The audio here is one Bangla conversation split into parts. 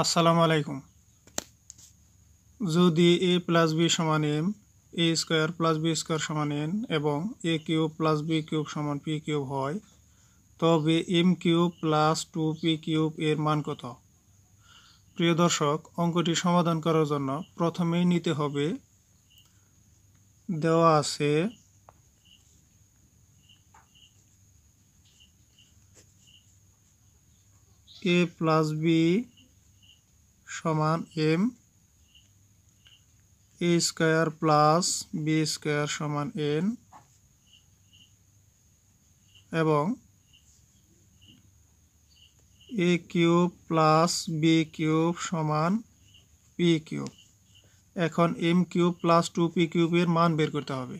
আসসালামু আলাইকুম। যদি a প্লাস b সমান m, a square plus b square সমান n এবং a cube plus b cube সমান p কিউব হয়, তবে m cube plus 2p cube এর মান কত? প্রিয় দর্শক, অঙ্কটি সমাধান করার জন্য প্রথমেই নিতে হবে, দেওয়া আছে a প্লাস b সমান m, a square plus b square সমান n এবং a cube plus b cube সমান p কিউব। এখন m কিউব প্লাস 2p কিউবের মান বের করতে হবে।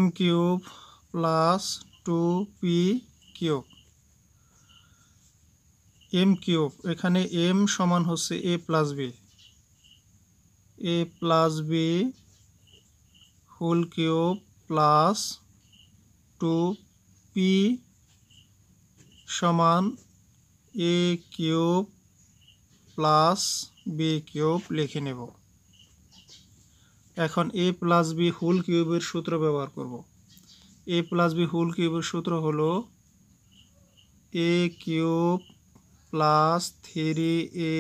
m cube plus 2p cube, m cube, এখানে m সমান হচ্ছে a plus b whole cube plus 2p সমান a cube plus b cube লিখে নেব। এখন a প্লাস b হোল কিউবের সূত্র ব্যবহার করব। a প্লাস b হোল কিউবের সূত্র হলো a cube plus 3a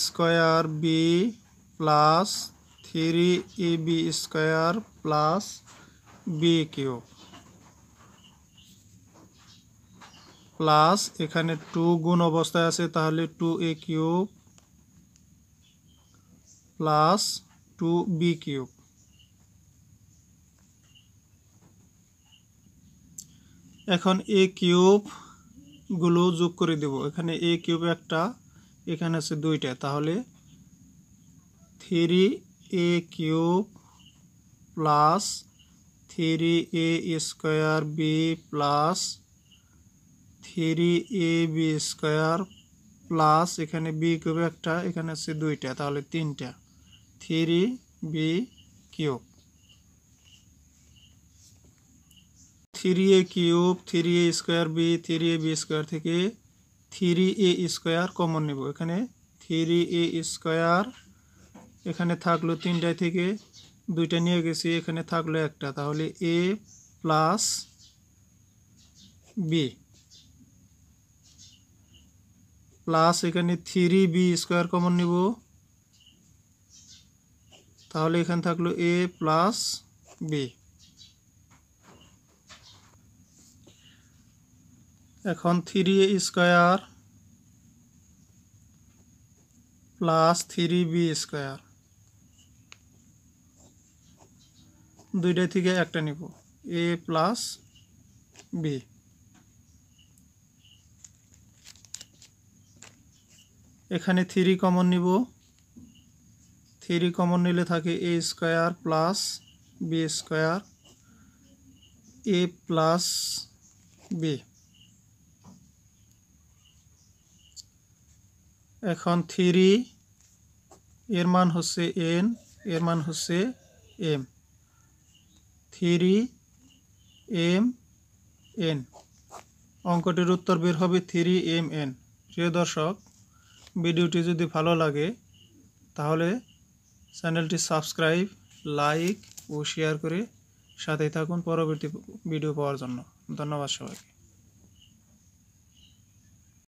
square b plus 3ab square plus b cube plus এখানে 2 গুণ অবস্থায় আছে, তাহলে 2a cube plus 2b cube. এখন a কিউব গুলো যোগ করে দেব। এখানে a কিউব একটা, এখানে আছে দুইটা, তাহলে 3a cube plus 3a square b plus 3ab square plus এখানে b কিউব একটা, এখানে আছে দুইটা, তাহলে তিনটা, 3b cube. 3a cube 3a square b 3ab square থেকে 3a স্কয়ার কমন নেব। এখানে 3a স্কয়ার, এখানে থাকলো তিনটায় থেকে দুইটা নিয়ে গেছি, এখানে থাকলো একটা, তাহলে a প্লাস b প্লাস এখানে 3b স্কয়ার কমন নিব, তাহলে এখানে থাকলো a প্লাস b। এখন 3a square plus 3b square, দুইটা থেকে একটা নিব, a প্লাস b। এখানে 3 কমন নিব, 3 কমন নিলে থাকে a square plus b square, a plus b। এখন 3 এর মান হচ্ছে n, এর মান হচ্ছে m, 3m n। অঙ্কটির উত্তর বের হবে 3mn। প্রিয় দর্শক, ভিডিওটি যদি ভালো লাগে তাহলে চ্যানেলটি সাবস্ক্রাইব, লাইক ও শেয়ার করে সাথেই থাকুন পরবর্তী ভিডিও পাওয়ার জন্য। ধন্যবাদ সবাইকে।